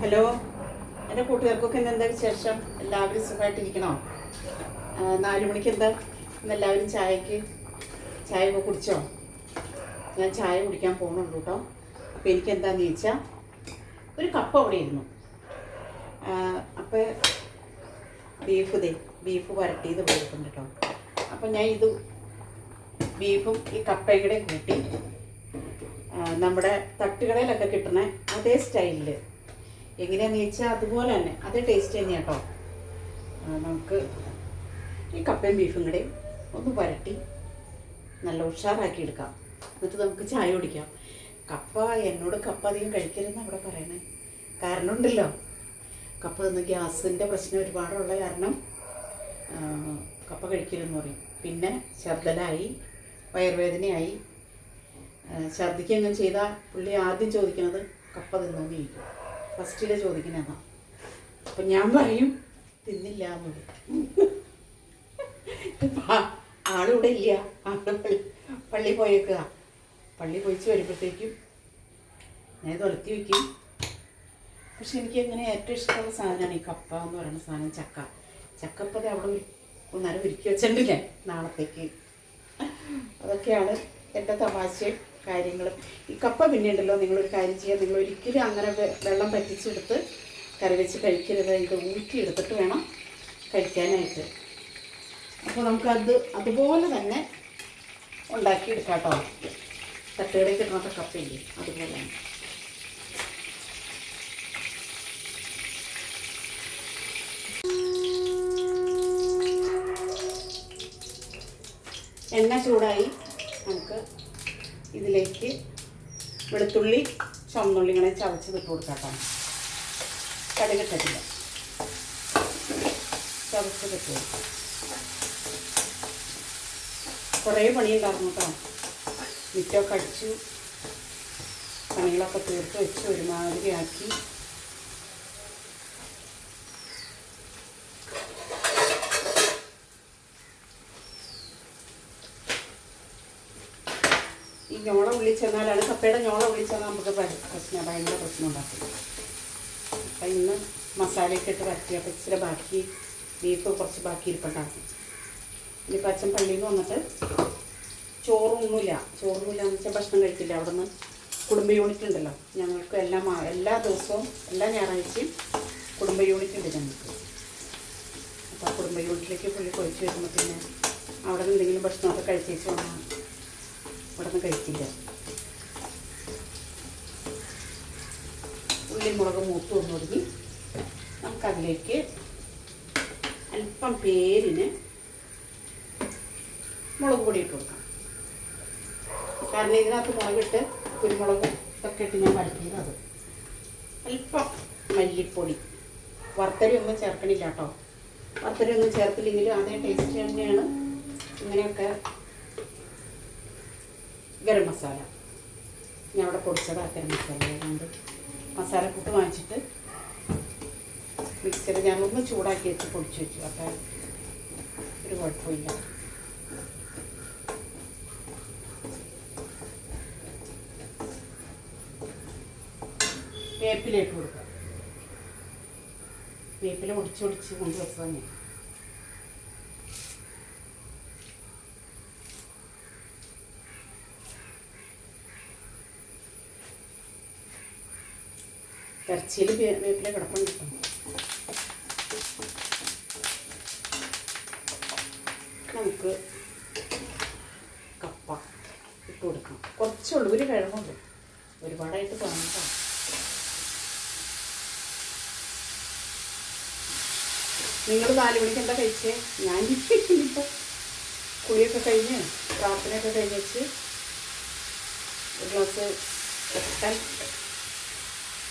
Hello, എൻ്റെ കൂട്ടുകാർക്കൊക്കെ എന്താ വിശേഷം? എല്ലാവരും സുഖമായിട്ടിരിക്കണോ? 4 മണിക്ക് എന്താ ഇന്നെല്ലാവരും ചായ കുടിച്ചോ? ഞാൻ ചായ കുടിക്കാൻ പോകുന്നുള്ളൂ കേട്ടോ. അപ്പോൾ എനിക്കെന്താണെന്ന് ചോദിച്ചാൽ ഒരു കപ്പ് അവിടെ ഇരുന്നു. അപ്പോൾ ബീഫ് വരട്ടിയത് പോയിട്ടുണ്ട് കേട്ടോ. അപ്പോൾ ഞാൻ ബീഫും ഈ കപ്പയും കൂടെ കൂട്ടി നമ്മുടെ തട്ടുകടയിലൊക്കെ കിട്ടുന്ന അതേ സ്റ്റൈലിൽ എങ്ങനെയാണെന്ന് ചോദിച്ചാൽ അതുപോലെ തന്നെ അതേ ടേസ്റ്റ് തന്നെയാണ് കേട്ടോ. നമുക്ക് ഈ കപ്പയും ബീഫും കൂടെ ഒന്ന് വരട്ടി നല്ല ഉഷാറാക്കി എടുക്കാം. എന്നിട്ട് നമുക്ക് ചായ കുടിക്കാം. എന്നോട് കപ്പ അധികം കഴിക്കരുതെന്ന് അവിടെ പറയണേ. കാരണം ഉണ്ടല്ലോ, കപ്പ തിന്ന് ഗ്യാസിൻ്റെ പ്രശ്നം ഒരുപാടുള്ള കാരണം കപ്പ കഴിക്കരുതെന്ന് പറയും. പിന്നെ ഛർദ്ദലായി, വയറുവേദനയായി. ഛർദ്ദിക്ക് എങ്ങനെ ചെയ്താൽ പുള്ളി ആദ്യം ചോദിക്കുന്നത് കപ്പ തിന്നോന്ന് ചോദിക്കും. ഫസ്റ്റിലെ ചോദിക്കുന്നതാണ്. അപ്പം ഞാൻ പറയും തിന്നില്ല എന്നത്. ആളിവിടെ ഇല്ല, ആള് പള്ളി പോയേക്കുക. പള്ളി പോയിച്ച് വരുമ്പോഴത്തേക്കും ഞാൻ തൊലത്തി വയ്ക്കും. പക്ഷെ എനിക്ക് എങ്ങനെ ഏറ്റവും ഇഷ്ടമുള്ള സാധനമാണ് ഈ കപ്പ എന്ന് പറയുന്ന സാധനം. ചക്കപ്പത് അവിടെ ഒന്നര ഒരുക്കി വെച്ചിട്ടില്ലേ നാളത്തേക്ക്. അതൊക്കെയാണ് എൻ്റെ തമാശയും കാര്യങ്ങളും. ഈ കപ്പ പിന്നെ ഉണ്ടല്ലോ, നിങ്ങളൊരു കാര്യം ചെയ്യുക, നിങ്ങൾ ഒരിക്കലും അങ്ങനെ വെള്ളം പറ്റിച്ചെടുത്ത് കറി വെച്ച് കഴിക്കരുത്. ഇത് ഊറ്റിയെടുത്തിട്ട് വേണം കഴിക്കാനായിട്ട്. അപ്പോൾ അതുപോലെ തന്നെ ഉണ്ടാക്കിയെടുക്കാം കേട്ടോ. തട്ടുകടയിൽ കിട്ടുന്ന കപ്പയില്ലേ, അതുപോലെ തന്നെ. എണ്ണ ചൂടായി. നമുക്ക് ഇതിലേക്ക് വെളുത്തുള്ളി, ചുവന്നുള്ളി ഇങ്ങനെ ചതച്ചത് ഇട്ട് കൊടുക്കാം കേട്ടോ. കടുകിട്ടില്ല, ചതച്ചത് ഇട്ട് കൊടുക്കാം. കുറേ പണിയുണ്ടായിരുന്നു കേട്ടോ. മിറ്റമൊക്കെ അടിച്ചു, പണികളൊക്കെ തീർത്ത് വെച്ച് ഒരുമാതിരി ആക്കി. ഈ ഞോള വിളിച്ചെന്നാലാണ്, കപ്പയുടെ ഞോള വിളിച്ചെന്നാൽ നമുക്ക് ഭയങ്കര പ്രശ്നം ഉണ്ടാക്കും. അപ്പം ഇന്ന് മസാലയൊക്കെ ഇട്ട് വരട്ടിയപ്പോൾ ഇച്ചിരി ബാക്കി ബീഫ് കുറച്ച് ബാക്കി ഇരിപ്പുണ്ടാക്കും. ഇനിയിപ്പോൾ അച്ഛൻ പള്ളിയിൽ നിന്ന് വന്നിട്ട് ചോറൊന്നുമില്ല എന്ന് വെച്ചാൽ ഭക്ഷണം കഴിക്കില്ല. അവിടെ നിന്ന് കുടുംബ യൂണിറ്റ് ഉണ്ടല്ലോ ഞങ്ങൾക്ക്. എല്ലാ ദിവസവും എല്ലാ ഞായറാഴ്ചയും കുടുംബ യൂണിറ്റ് ഉണ്ട് ഞങ്ങൾക്ക്. അപ്പോൾ ആ കുടുംബ യൂണിറ്റിലേക്ക് പുള്ളി കൊഴിച്ച് വരുമ്പോൾ പിന്നെ അവിടെ നിന്ന് എന്തെങ്കിലും ഭക്ഷണമൊക്കെ കഴിച്ചേച്ച് വന്നാൽ ഇവിടെ നിന്ന് കഴിക്കില്ല. ഉള്ളിമുളക് മൂത്ത് വന്നു തുടങ്ങി. നമുക്കതിലേക്ക് അല്പം പേരിന് മുളക് പൊടി ഇട്ട് കൊടുക്കാം. കാരണം ഇതിനകത്ത് മുളകിട്ട് കുരുമുളകും ഇതൊക്കെ ഇട്ട് ഞാൻ വരട്ടിയത്. അല്പം മല്ലിപ്പൊടി, വറുത്തരി ഒന്നും ചേർക്കണില്ല കേട്ടോ. വറുത്തരി ഒന്നും ചേർത്തില്ലെങ്കിലും അതേ ടേസ്റ്റ് തന്നെയാണ്. ഇങ്ങനെയൊക്കെ ഗരം മസാല ഞാൻ അവിടെ പൊടിച്ചതാണ്. ഗരം മസാല അതുകൊണ്ട് മസാലക്കൂട്ട് വാങ്ങിച്ചിട്ട് മിക്സർ ഞാനൊന്ന് ചൂടാക്കി വെച്ച് പൊടിച്ച് വെച്ചു. അപ്പോൾ ഒരു കുഴപ്പമില്ല. വേപ്പില ഇട്ട് കൊടുക്കാം. വേപ്പില ഒടിച്ച് കൊണ്ടുവച്ചതാണ് ഞാൻ. ഇറച്ചിയിൽ വേപ്പില കിടപ്പം കിട്ടും. നമുക്ക് കപ്പ ഇട്ട് കൊടുക്കാം. കുറച്ചുള്ളൂ, ഒരു കിഴങ്ങുണ്ട്, ഒരുപാടായിട്ട് തോന്നട്ടോ. നിങ്ങൾ 4 മണിക്ക് എന്താ കഴിച്ചേ? ഞാൻ ഇപ്പോൾ കുളിയൊക്കെ കഴിഞ്ഞ് പ്രാർത്ഥനയൊക്കെ കഴിഞ്ഞ് വെച്ച് ഒരു ഗ്ലാസ്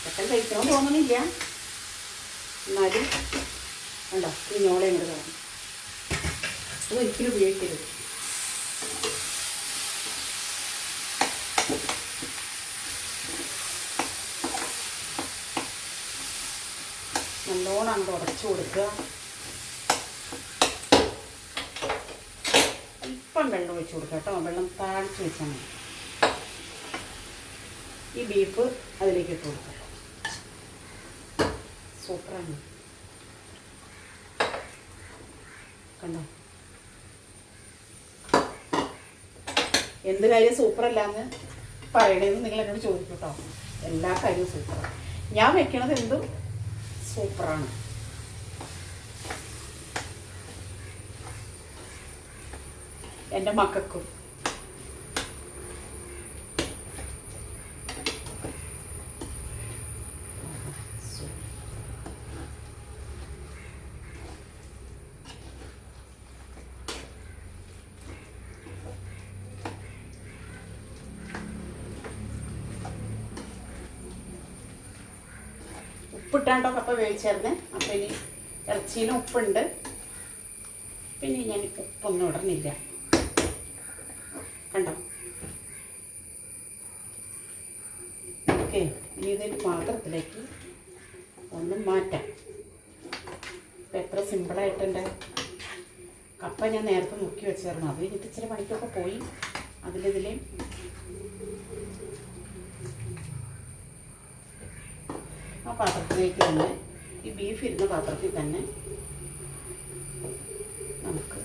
ചക്കൻ കഴിക്കണമെന്ന് തോന്നണില്ല. എന്നാലും വേണ്ട, ഈ ഞോളെ ഇങ്ങോട്ട് കളയാം. അത് ഒരിക്കലും ഉപയോഗിക്കരുത്. നല്ലോണം അങ്ങോട്ട് ഉടച്ചു കൊടുക്കുക. അല്പം വെള്ളം ഒഴിച്ച് കൊടുക്കുക കേട്ടോ. വെള്ളം താഴ്ച വെച്ചാൽ മതി. ഈ ബീഫ് അതിലേക്ക് ഇട്ട് കൊടുക്കുക. സൂപ്പറാണ്. കണ്ടോ, എന്ത് കാര്യം സൂപ്പറല്ലാന്ന് പറയണേന്ന് നിങ്ങൾ എന്നോട് ചോദിക്കും കേട്ടോ. എല്ലാ കാര്യവും സൂപ്പറാണ്. ഞാൻ വെക്കണത് എന്തും സൂപ്പറാണ്. എൻ്റെ മക്കൾക്കും. ഉപ്പിട്ടാണ്ടോ കപ്പ വേവിച്ചായിരുന്നേ. അപ്പം ഇനി ഇറച്ചിയിലും ഉപ്പുണ്ട്. പിന്നെ ഞാൻ ഉപ്പൊന്നും ഇടണില്ല. കണ്ടോ, ഓക്കെ. ഇനി ഇതൊരു പാത്രത്തിലേക്ക് ഒന്ന് മാറ്റാം. ഇപ്പം എത്ര സിമ്പിളായിട്ടുണ്ട്. കപ്പ ഞാൻ നേരത്തെ മുക്കി വെച്ചായിരുന്നു. അത് കഴിഞ്ഞിട്ട് ഇച്ചിരി പണിക്കൊക്കെ പോയി. അതിലിതിൽ ആ പാത്രത്തിലേക്ക് തന്നെ, ഈ ബീഫ് ഇരുന്ന പാത്രത്തിൽ തന്നെ നമുക്ക്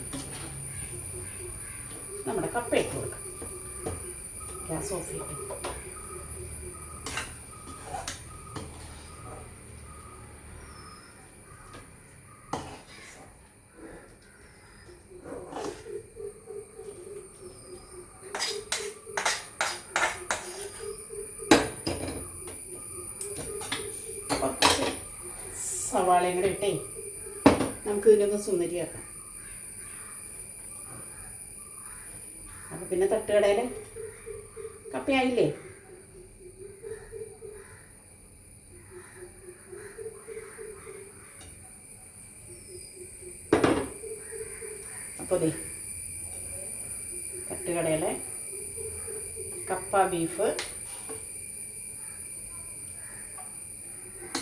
നമ്മുടെ കപ്പ ഇട്ട് കൊടുക്കാം. ഗ്യാസ് ഓഫ് ചെയ്തിട്ട് സവാളയും കൂടെ ഇട്ടേ നമുക്ക് ഇതിനൊന്ന് സുന്ദരിയാക്കാം. അപ്പം പിന്നെ തട്ടുകടയിൽ കപ്പയായില്ലേ. അപ്പോൾ ദേ തട്ടുകടയിലെ കപ്പ ബീഫ്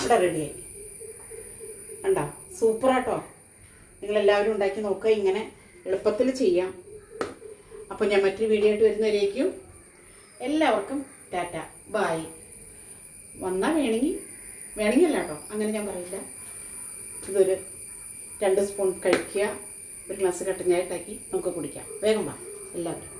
ഇവിടെ റെഡിയായി. കണ്ടോ, സൂപ്പറാട്ടോ. നിങ്ങളെല്ലാവരും ഉണ്ടാക്കി നോക്കുക. ഇങ്ങനെ എളുപ്പത്തിൽ ചെയ്യാം. അപ്പോൾ ഞാൻ മറ്റൊരു വീഡിയോ ആയിട്ട് വരുന്നവരേക്കും എല്ലാവർക്കും ടാറ്റ ബായ്. വന്നാൽ വേണമെങ്കിൽ അല്ല കേട്ടോ, അങ്ങനെ ഞാൻ പറയില്ല. ഇതൊരു 2 സ്പൂൺ കഴിക്കുക. ഒരു ഗ്ലാസ് കട്ടൻ ചായ ഉണ്ടാക്കി നമുക്ക് കുടിക്കാം. വേഗം വാ എല്ലാവരും.